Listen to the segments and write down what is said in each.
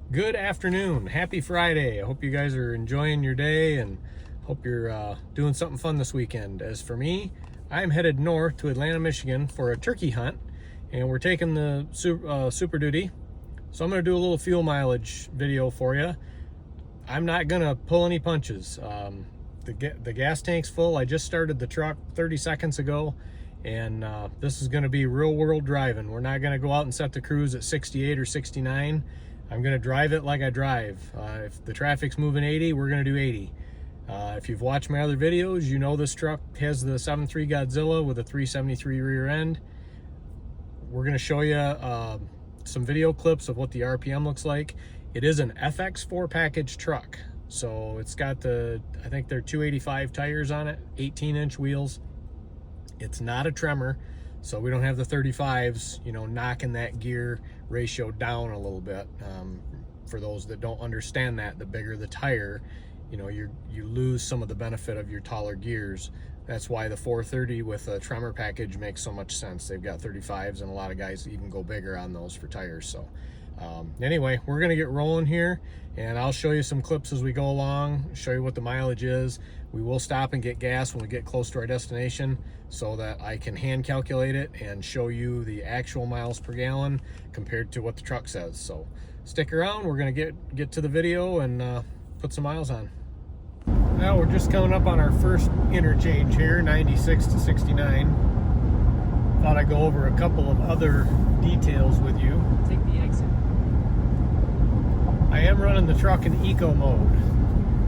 Good afternoon. Happy Friday. I hope you guys are enjoying your day and hope you're doing something fun this weekend. As for me, I'm headed north to Atlanta, Michigan for a turkey hunt, and we're taking the Super Duty. So I'm going to do a little fuel mileage video for you. I'm not going to pull any punches. The gas tank's full. I just started the truck 30 seconds ago, and this is going to be real world driving. We're not going to go out and set the cruise at 68 or 69. I'm going to drive it like I drive. If the traffic's moving 80, we're going to do 80. If you've watched my other videos, you know this truck has the 7.3 Godzilla with a 373 rear end. We're going to show you some video clips of what the RPM looks like. It is an FX4 package truck. So it's got I think they're 285 tires on it, 18-inch wheels. It's not a tremor, so we don't have the 35s, knocking that gear ratio down a little bit. For those that don't understand that, the bigger the tire, you lose some of the benefit of your taller gears. That's why the 430 with a tremor package makes so much sense. They've got 35s, and a lot of guys even go bigger on those for tires. So anyway, we're gonna get rolling here, and I'll show you some clips as we go along, show you what the mileage is. We will stop and get gas when we get close to our destination so that I can hand calculate it and show you the actual miles per gallon compared to what the truck says. So stick around, we're gonna get to the video and put some miles on. Now we're just coming up on our first interchange here, 96 to 69. Thought I'd go over a couple of other details with you. Take the exit. I am running the truck in eco mode.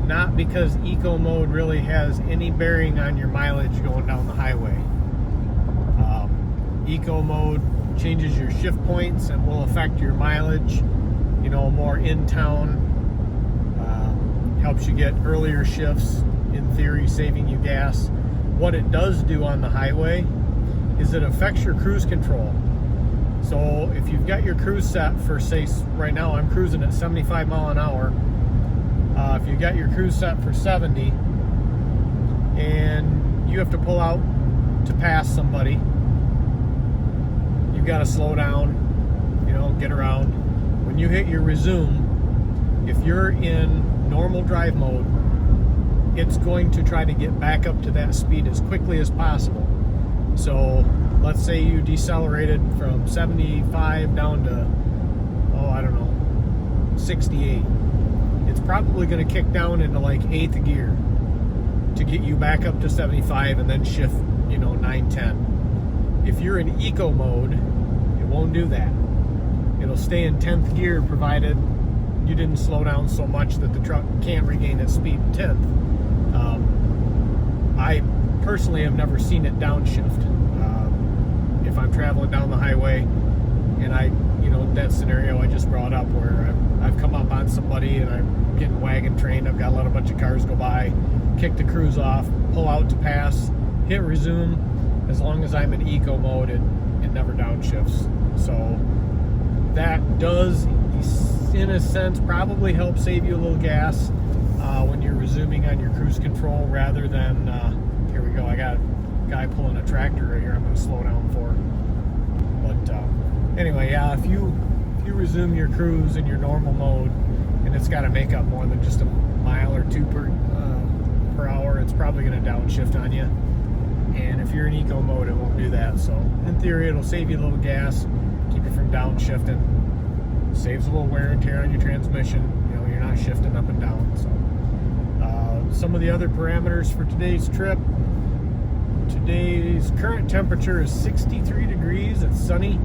Not because eco mode really has any bearing on your mileage going down the highway. Eco mode changes your shift points and will affect your mileage, more in town. Helps you get earlier shifts, in theory saving you gas. What it does do on the highway is it affects your cruise control. So if you've got your cruise set for, say, right now I'm cruising at 75 mile an hour. If you got your cruise set for 70 and you have to pull out to pass somebody, you've got to slow down, get around. When you hit your resume, if you're in normal drive mode, it's going to try to get back up to that speed as quickly as possible. So let's say you decelerated from 75 down to, 68. It's probably going to kick down into like 8th gear to get you back up to 75 and then shift, 9, 10. If you're in eco mode, it won't do that. It'll stay in 10th gear provided you didn't slow down so much that the truck can't regain its speed in 10th. I personally have never seen it downshift. If I'm traveling down the highway and that scenario I just brought up where I've come up on somebody and I'm getting wagon trained, I've got to let a bunch of cars go by, kick the cruise off, pull out to pass, hit resume. As long as I'm in eco mode, it never downshifts. So that does, in a sense, probably help save you a little gas when you're resuming on your cruise control rather than, here we go, I got a guy pulling a tractor right here I'm going to slow down for. But anyway, yeah, if you resume your cruise in your normal mode and it's got to make up more than just a mile or two per hour, it's probably going to downshift on you. And if you're in eco mode, it won't do that. So in theory, it'll save you a little gas, keep you from downshifting. Saves a little wear and tear on your transmission. You're not shifting up and down. So some of the other parameters for today's trip. Today's current temperature is 63 degrees. It's sunny.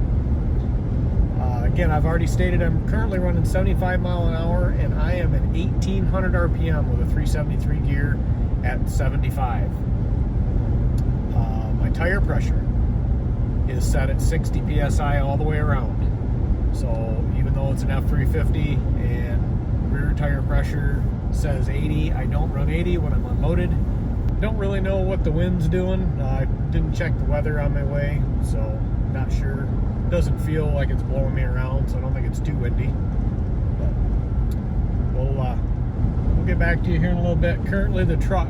Again, I've already stated I'm currently running 75 mile an hour, and I am at 1800 RPM with a 373 gear at 75. My tire pressure is set at 60 PSI all the way around. So even though it's an F350 and rear tire pressure says 80, I don't run 80 when I'm unloaded. Don't really know what the wind's doing. I didn't check the weather on my way, so not sure. Doesn't feel like it's blowing me around, so I don't think it's too windy. But we'll get back to you here in a little bit. Currently the truck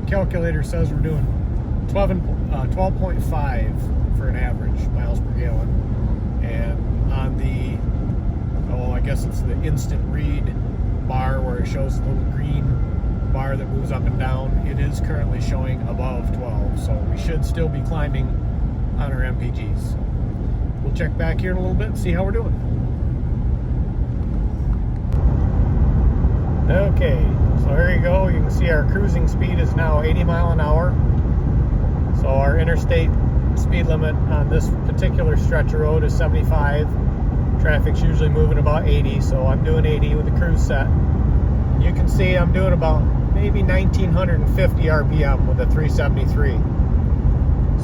calculator says we're doing 12.5 for an average miles per gallon. And on the guess it's the instant read bar where it shows the little green bar that moves up and down. It is currently showing above 12, so we should still be climbing on our MPGs. We'll check back here in a little bit and see how we're doing. Okay, so here you go. You can see our cruising speed is now 80 mile an hour. So our interstate speed limit on this particular stretch of road is 75. Traffic's usually moving about 80, so I'm doing 80 with the cruise set. You can see I'm doing about maybe 1950 RPM with the 373.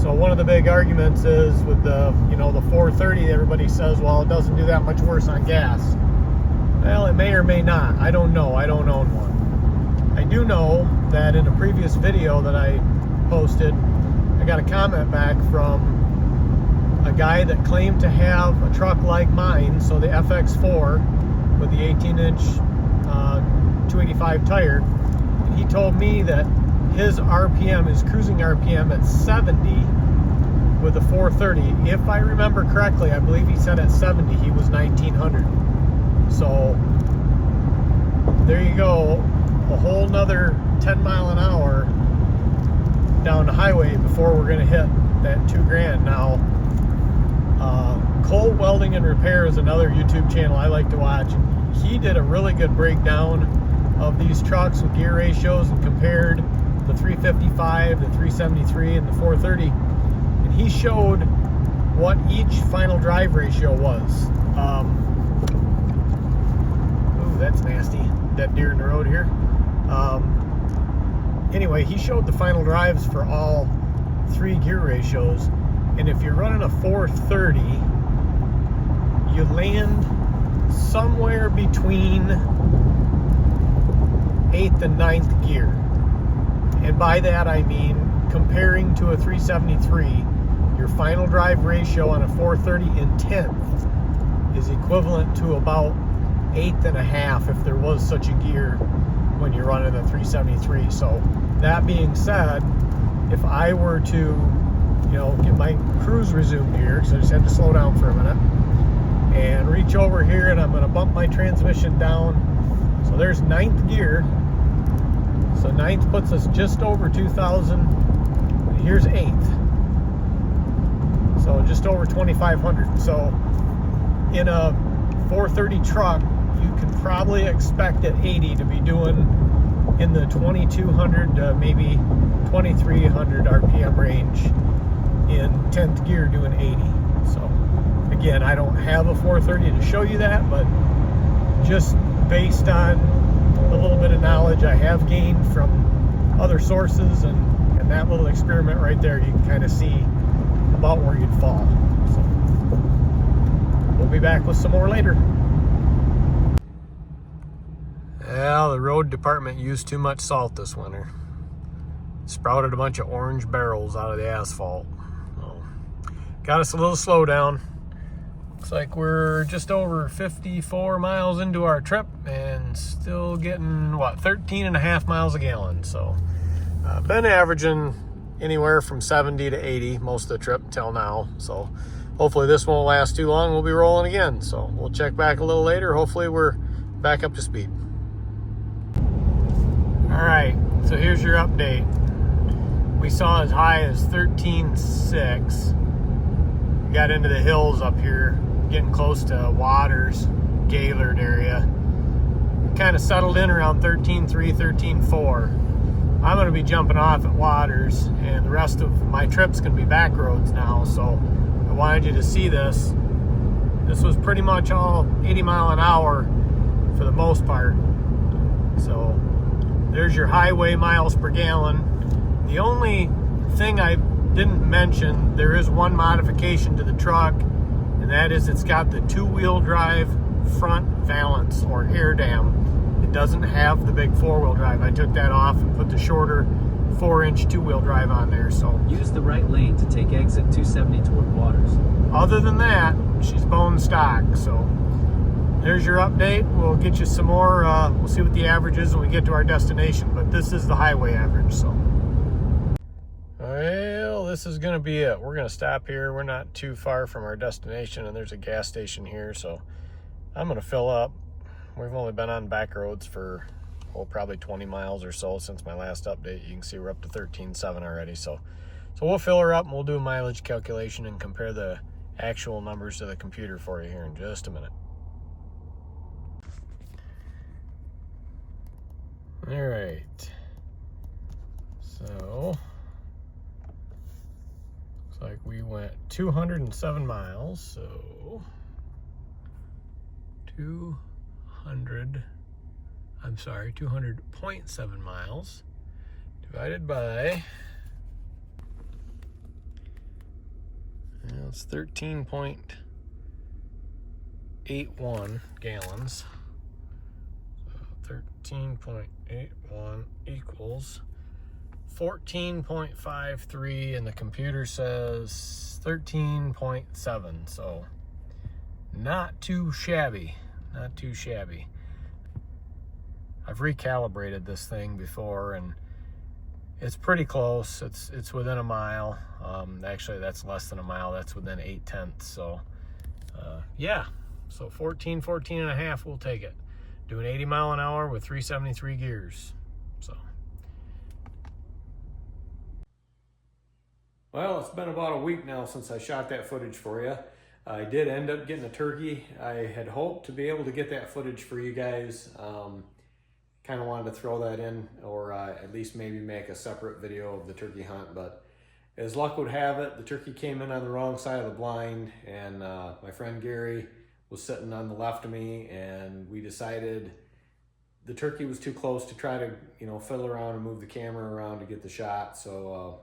So one of the big arguments is with the, the 430, everybody says, well, it doesn't do that much worse on gas. Well, it may or may not. I don't know. I don't own one. I do know that in a previous video that I posted, I got a comment back from a guy that claimed to have a truck like mine, so the FX4 with the 18-inch 285 tire. And he told me that his RPM, his cruising RPM at 70 with the 430. If I remember correctly, I believe he said at 70 he was 1900. So there you go, a whole nother 10 mile an hour down the highway before we're going to hit that $2,000. Now, Colt Welding and Repair is another YouTube channel I like to watch. He did a really good breakdown of these trucks with gear ratios and compared the 355, the 373, and the 430. And he showed what each final drive ratio was. That's nasty. Dead deer in the road here. Anyway, he showed the final drives for all three gear ratios. And if you're running a 430, you land somewhere between 8th and 9th gear. And by that I mean, comparing to a 373, your final drive ratio on a 430 in 10th is equivalent to about 8th and a half if there was such a gear when you're running a 373. So that being said, if I were to get my cruise resumed here, so I just had to slow down for a minute and reach over here, and I'm going to bump my transmission down. So there's 9th gear, so 9th puts us just over 2,000. Here's 8th, so just over 2,500. So in a 430 truck, you can probably expect at 80 to be doing in the 2,200 to maybe 2,300 RPM range in 10th gear doing 80. So again, I don't have a 430 to show you that, but just based on the little bit of knowledge I have gained from other sources and that little experiment right there, you can kind of see about where you'd fall. So we'll be back with some more later. Well, the road department used too much salt this winter. Sprouted a bunch of orange barrels out of the asphalt. So, got us a little slowdown. Looks like we're just over 54 miles into our trip and still getting, 13 and a half miles a gallon. So, been averaging anywhere from 70 to 80 most of the trip until now. So, hopefully this won't last too long. We'll be rolling again. So, we'll check back a little later. Hopefully we're back up to speed. All right, so here's your update. We saw as high as 13.6. Got into the hills up here, getting close to Waters, Gaylord area. Kind of settled in around 13.3, 13.4. I'm going to be jumping off at Waters, and the rest of my trip's going to be back roads now, so I wanted you to see this. This was pretty much all 80 mile an hour for the most part. So there's your highway miles per gallon. The only thing I didn't mention, there is one modification to the truck, and that is it's got the two-wheel drive front valance or air dam. It doesn't have the big four-wheel drive. I took that off and put the shorter 4-inch two-wheel drive on there. So use the right lane to take exit 270 toward Waters. Other than that, she's bone stock. So there's your update. We'll get you some more. We'll see what the average is when we get to our destination, but this is the highway average. So, well, this is going to be it. We're going to stop here. We're not too far from our destination, and there's a gas station here. So I'm gonna fill up. We've only been on back roads for probably 20 miles or so since my last update. You can see we're up to 13.7 already. So we'll fill her up and we'll do a mileage calculation and compare the actual numbers to the computer for you here in just a minute. All right. So looks like we went 207 miles. So 200.7 miles divided by, it's 13.81 gallons. So 13.81 equals 14.53, and the computer says 13.7. So not too shabby. Not too shabby. I've recalibrated this thing before and it's pretty close. It's within a mile. Actually, that's less than a mile. That's within 0.8. So yeah, so 14 and a half, we'll take it. Doing 80 mile an hour with 373 gears. So well, it's been about a week now since I shot that footage for you. I did end up getting a turkey. I had hoped to be able to get that footage for you guys. Kind of wanted to throw that in, or at least maybe make a separate video of the turkey hunt, but as luck would have it, the turkey came in on the wrong side of the blind, and my friend Gary was sitting on the left of me, and we decided the turkey was too close to try to, fiddle around and move the camera around to get the shot. So,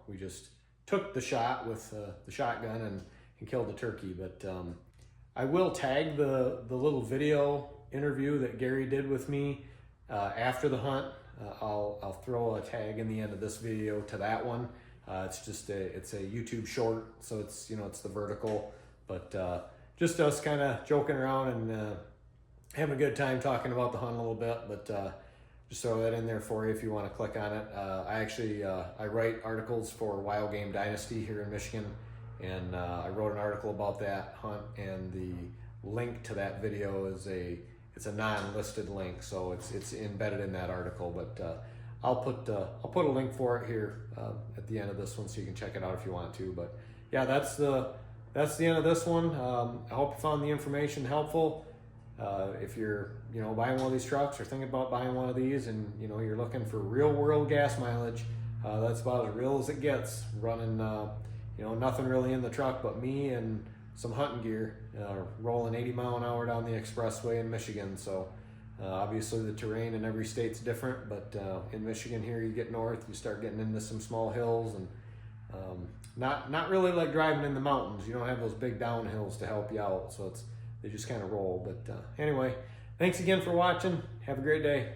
we just took the shot with the shotgun and killed the turkey. But I will tag the little video interview that Gary did with me after the hunt. I'll throw a tag in the end of this video to that one. It's a YouTube short, so it's the vertical, but just us kind of joking around and having a good time talking about the hunt a little bit. But just throw that in there for you if you want to click on it. I write articles for Wild Game Dynasty here in Michigan, and I wrote an article about that hunt, and the link to that video is it's a non-listed link, so it's embedded in that article. But I'll put a link for it here at the end of this one, so you can check it out if you want to. But yeah, that's the end of this one. I hope you found the information helpful. If you're buying one of these trucks or thinking about buying one of these, and you're looking for real world gas mileage, that's about as real as it gets. Running nothing really in the truck but me and some hunting gear, rolling 80 mile an hour down the expressway in Michigan. So obviously the terrain in every state's different, but in Michigan here, you get north, you start getting into some small hills, and not really like driving in the mountains. You don't have those big downhills to help you out, so they just kind of roll. But anyway, thanks again for watching. Have a great day.